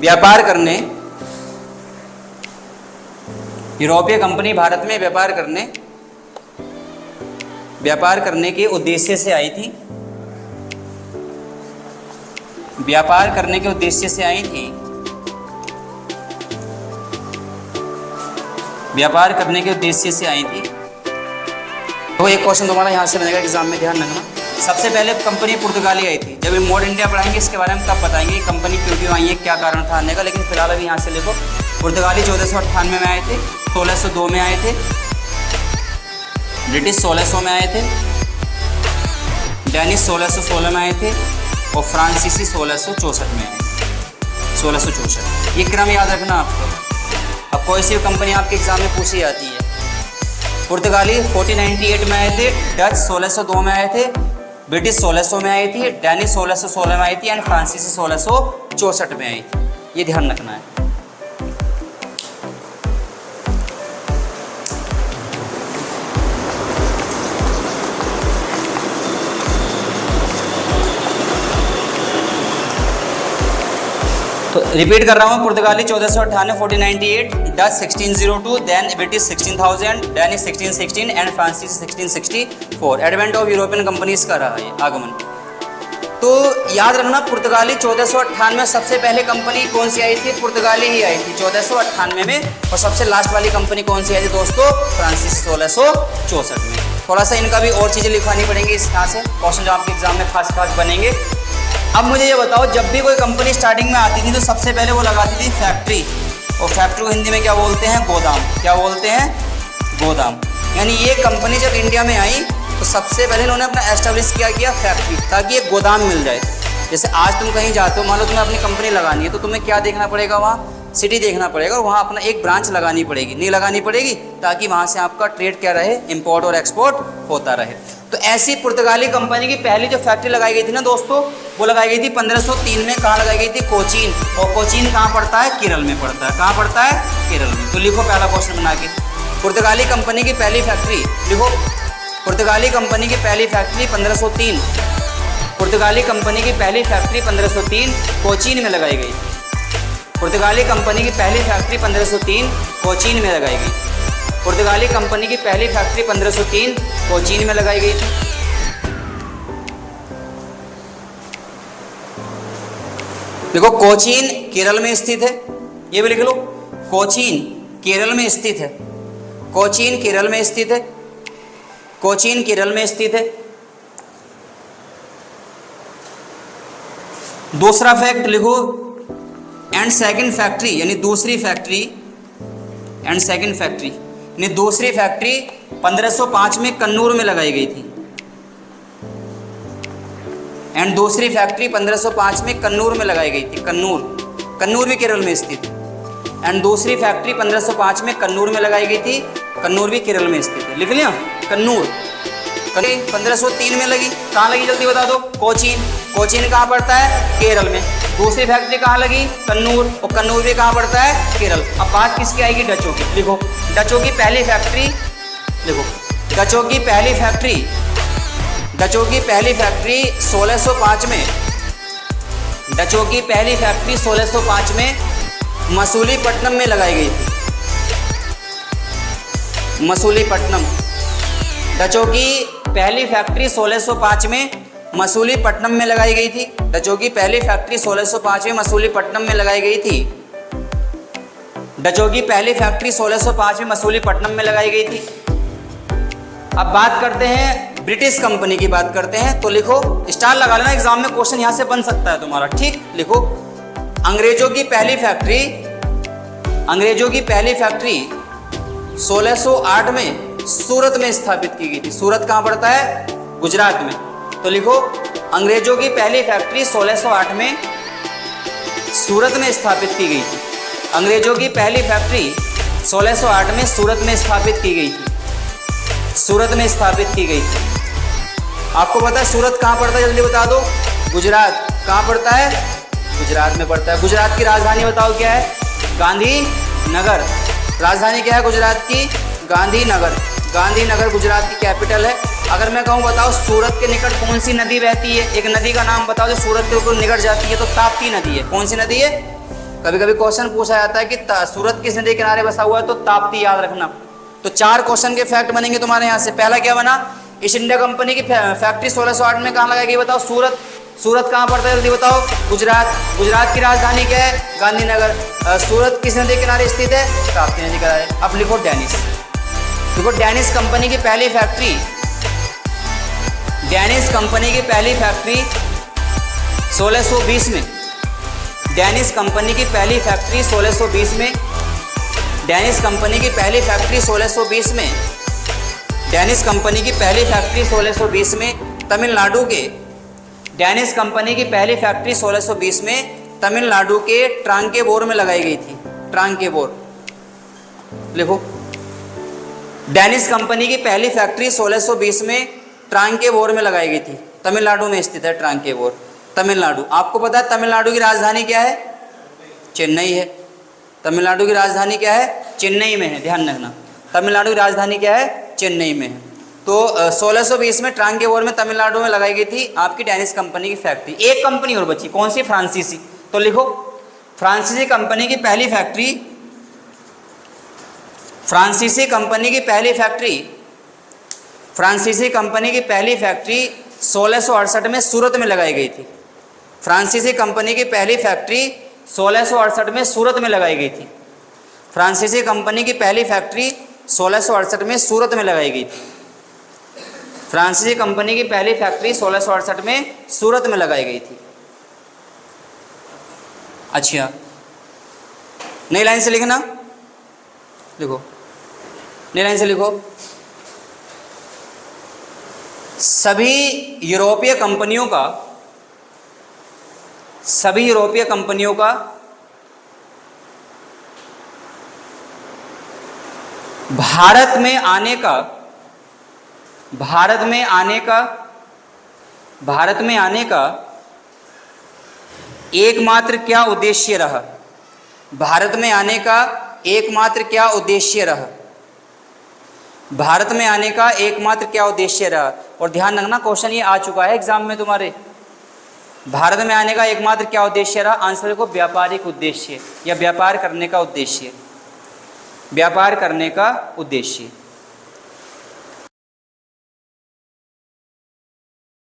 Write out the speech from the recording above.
व्यापार करने, यूरोपीय कंपनी भारत में व्यापार करने के उद्देश्य से आई थी। व्यापार करने के उद्देश्य से आई थी। व्यापार करने के उद्देश्य से आई थी। तो एक क्वेश्चन तुम्हारा यहाँ से बनेगा एग्जाम में, ध्यान रखना। सबसे पहले कंपनी पुर्तगाली आई थी। जब मोड इंडिया पढ़ाएंगे इसके बारे में तब बताएंगे कंपनी क्यों आई है, क्या कारण था आने का। लेकिन फिलहाल अभी यहाँ से लिखो, पुर्तगाली 1498 में आए थे, 1602 में आए थे, ब्रिटिश 1600 में आए थे, डेनिश 1616 में आए थे और फ्रांसीसी 1664 में आए थे। 1664 ये क्रम याद रखना आपको। अब कोई सी कंपनी आपके एग्जाम में पूछी जाती है। पुर्तगाली 1498 में आए थे, डच 1602 में आए थे, ब्रिटिश 1600 में आई थी, डेनिश 1616 में आई थी एंड फ्रांसीसी 1664 में आई थी। ये ध्यान रखना है। तो रिपीट कर रहा हूँ, पुर्तगाली 1498 1498, Dutch 1602, then British 16000, Danish 1616 and फ्रांसीसी 1664। एडवेंट ऑफ यूरोपियन कंपनीज का रहा है आगमन। तो याद रखना, पुर्तगाली 1498 में सबसे पहले कंपनी कौन सी आई थी? पुर्तगाली ही आई थी 1498 में। और सबसे लास्ट वाली कंपनी कौन सी आई थी दोस्तों? फ्रांसीसी 1664 में। थोड़ा सा इनका भी और चीज़ें लिखवानी पड़ेंगी इस यहाँ से, क्वेश्चन जो आपके एग्जाम में खास बनेंगे। अब मुझे ये बताओ, जब भी कोई कंपनी स्टार्टिंग में आती थी तो सबसे पहले वो लगाती थी फैक्ट्री, और फैक्ट्री को हिंदी में क्या बोलते हैं? गोदाम। क्या बोलते हैं? गोदाम। यानी ये कंपनी जब इंडिया में आई तो सबसे पहले इन्होंने अपना एस्टेब्लिश किया फैक्ट्री, ताकि एक गोदाम मिल जाए। जैसे आज तुम कहीं जाते हो, मान लो तुम्हें अपनी कंपनी लगानी है, तो तुम्हें क्या देखना पड़ेगा? वहाँ सिटी देखना पड़ेगा और वहाँ अपना एक ब्रांच लगानी पड़ेगी, नहीं लगानी पड़ेगी, ताकि वहाँ से आपका ट्रेड क्या रहे? इंपोर्ट और एक्सपोर्ट होता रहे। तो ऐसी पुर्तगाली कंपनी की पहली जो फैक्ट्री लगाई गई थी ना दोस्तों, वो लगाई गई थी 1503 में। कहाँ लगाई गई थी? कोचीन। और कोचीन कहाँ पड़ता है? केरल में पड़ता है। कहाँ पड़ता है? केरल में। तो लिखो पहला क्वेश्चन बना के, पुर्तगाली कंपनी की पहली फैक्ट्री लिखो। पुर्तगाली कंपनी की पहली फैक्ट्री 1503, पुर्तगाली कंपनी की पहली फैक्ट्री 1503 कोचीन में लगाई गई। पुर्तगाली कंपनी की पहली फैक्ट्री 1503 कोचीन में लगाई गई। पुर्तगाली कंपनी की पहली फैक्ट्री 1503 कोचीन में लगाई गई थी। देखो, कोचीन केरल में स्थित है, ये भी लिख लो। कोचीन केरल में स्थित है। कोचीन केरल में स्थित है। कोचीन केरल में स्थित है। दूसरा फैक्ट लिखो, एंड सेकंड फैक्ट्री यानी दूसरी फैक्ट्री, एंड सेकंड फैक्ट्री यानी दूसरी फैक्ट्री 1505 में कन्नूर में लगाई गई थी। एंड दूसरी फैक्ट्री 1505 में कन्नूर में लगाई गई थी। कन्नूर भी केरल में स्थित है। एंड दूसरी फैक्ट्री 1505 में कन्नूर में लगाई गई थी। कन्नूर भी केरल में स्थित है। लिख लिया? कन्नूर 1503 में लगी। कहाँ लगी जल्दी बता दो? कोचीन। कोचीन कहाँ पड़ता है? केरल में। दूसरी फैक्ट्री कहाँ लगी? कन्नूर। और कन्नूर भी कहाँ पड़ता है? केरल। अब बात किसकी आएगी? डचों की। लिखो, डचों की पहली फैक्ट्री लिखो। डचों की पहली फैक्ट्री 1605 में, डचों की पहली फैक्ट्री 1605 में मसूलीपट्टनम में लगाई गई थी। मसूलीपट्टनम। डचों की पहली फैक्ट्री 1605 में मसूलीपट्टनम में लगाई गई थी। डचों की पहली फैक्ट्री 1605 में मसूलीपट्टनम में लगाई गई थी। डचों की पहली फैक्ट्री 1605 में मसूलीपट्टनम में लगाई गई थी। अब बात करते हैं ब्रिटिश कंपनी की, बात करते हैं। तो लिखो, स्टार लगा लेना, एग्जाम में क्वेश्चन यहां से बन सकता है तुम्हारा, ठीक? लिखो, अंग्रेजों की पहली फैक्ट्री 1608 में सूरत में स्थापित की गई थी। सूरत कहाँ पड़ता है? गुजरात में। तो लिखो, अंग्रेजों की पहली फैक्ट्री 1608 में सूरत में स्थापित की गई थी। अंग्रेजों की पहली फैक्ट्री 1608 में सूरत में स्थापित की गई थी। सूरत में स्थापित की गई थी। आपको पता है सूरत कहाँ पड़ता है? जल्दी बता दो। गुजरात। कहाँ पड़ता है? गुजरात में पड़ता है। गुजरात की राजधानी बताओ क्या है? गांधीनगर। राजधानी क्या है गुजरात की? गांधीनगर। गांधीनगर गुजरात की कैपिटल है। अगर मैं कहूँ बताओ सूरत के निकट कौन सी नदी बहती है? एक नदी का नाम बताओ जो सूरत के ऊपर निकट जाती है। तो ताप्ती नदी है। कौन सी नदी है? कभी कभी क्वेश्चन पूछा जाता है कि सूरत किस नदी के किनारे बसा हुआ है, तो ताप्ती याद रखना। तो 4 क्वेश्चन के फैक्ट बनेंगे तुम्हारे यहाँ से। पहला क्या बना, ईस्ट इंडिया कंपनी की फैक्ट्री 1608 में कहाँ लगाई गई बताओ, सूरत। सूरत कहाँ पड़ता है जल्दी बताओ, गुजरात। गुजरात की राजधानी क्या है, गांधीनगर। सूरत किस नदी के किनारे स्थित है, ताप्ती नदी के किनारे। अब लिखो डेनिस। देखो डेनिस कंपनी की पहली फैक्ट्री, डेनिस कंपनी की पहली फैक्ट्री 1620 में, डेनिस कंपनी की पहली फैक्ट्री 1620 में, डेनिस कंपनी की पहली फैक्ट्री 1620 में, डेनिस कंपनी की पहली फैक्ट्री 1620 में तमिलनाडु के, डेनिस कंपनी की पहली फैक्ट्री 1620 में तमिलनाडु के ट्रांकेबोर में लगाई गई थी। ट्रांकेबोर लिखो। डेनिस कंपनी की पहली फैक्ट्री 1620 में ट्रांकेबोर में लगाई गई थी। तमिलनाडु में स्थित है ट्रांकेबोर, तमिलनाडु। आपको पता है तमिलनाडु की राजधानी क्या है, चेन्नई है। तमिलनाडु की राजधानी क्या है, चेन्नई में है, ध्यान रखना। तमिलनाडु की राजधानी क्या है, चेन्नई में है। तो 1620 में ट्रांकेबोर में तमिलनाडु में लगाई गई थी आपकी डेनिस कंपनी की फैक्ट्री। एक कंपनी और बची, कौन सी, फ्रांसीसी। तो लिखो फ्रांसीसी कंपनी की पहली फैक्ट्री, फ्रांसीसी कंपनी की पहली फैक्ट्री, फ्रांसीसी कंपनी की पहली फैक्ट्री 1668 में सूरत में लगाई गई थी। फ्रांसीसी कंपनी की पहली फैक्ट्री 1668 में सूरत में लगाई गई थी। फ्रांसीसी कंपनी की पहली फैक्ट्री 1668 में सूरत में लगाई गई थी। फ्रांसीसी कंपनी की पहली फैक्ट्री 1668 में सूरत में लगाई गई थी। अच्छा, नई लाइन से लिखना, लिखो, नई लाइन से लिखो। सभी यूरोपीय कंपनियों का, सभी यूरोपीय कंपनियों का भारत में आने का, भारत में आने का, भारत में आने का एकमात्र क्या उद्देश्य रहा, भारत में आने का एकमात्र क्या उद्देश्य रहा, भारत में आने का एकमात्र क्या उद्देश्य रहा। और ध्यान रखना क्वेश्चन ये आ चुका है एग्जाम में तुम्हारे, भारत में आने का एकमात्र क्या उद्देश्य रहा। आंसर को व्यापारिक उद्देश्य या व्यापार करने का उद्देश्य, व्यापार करने का उद्देश्य।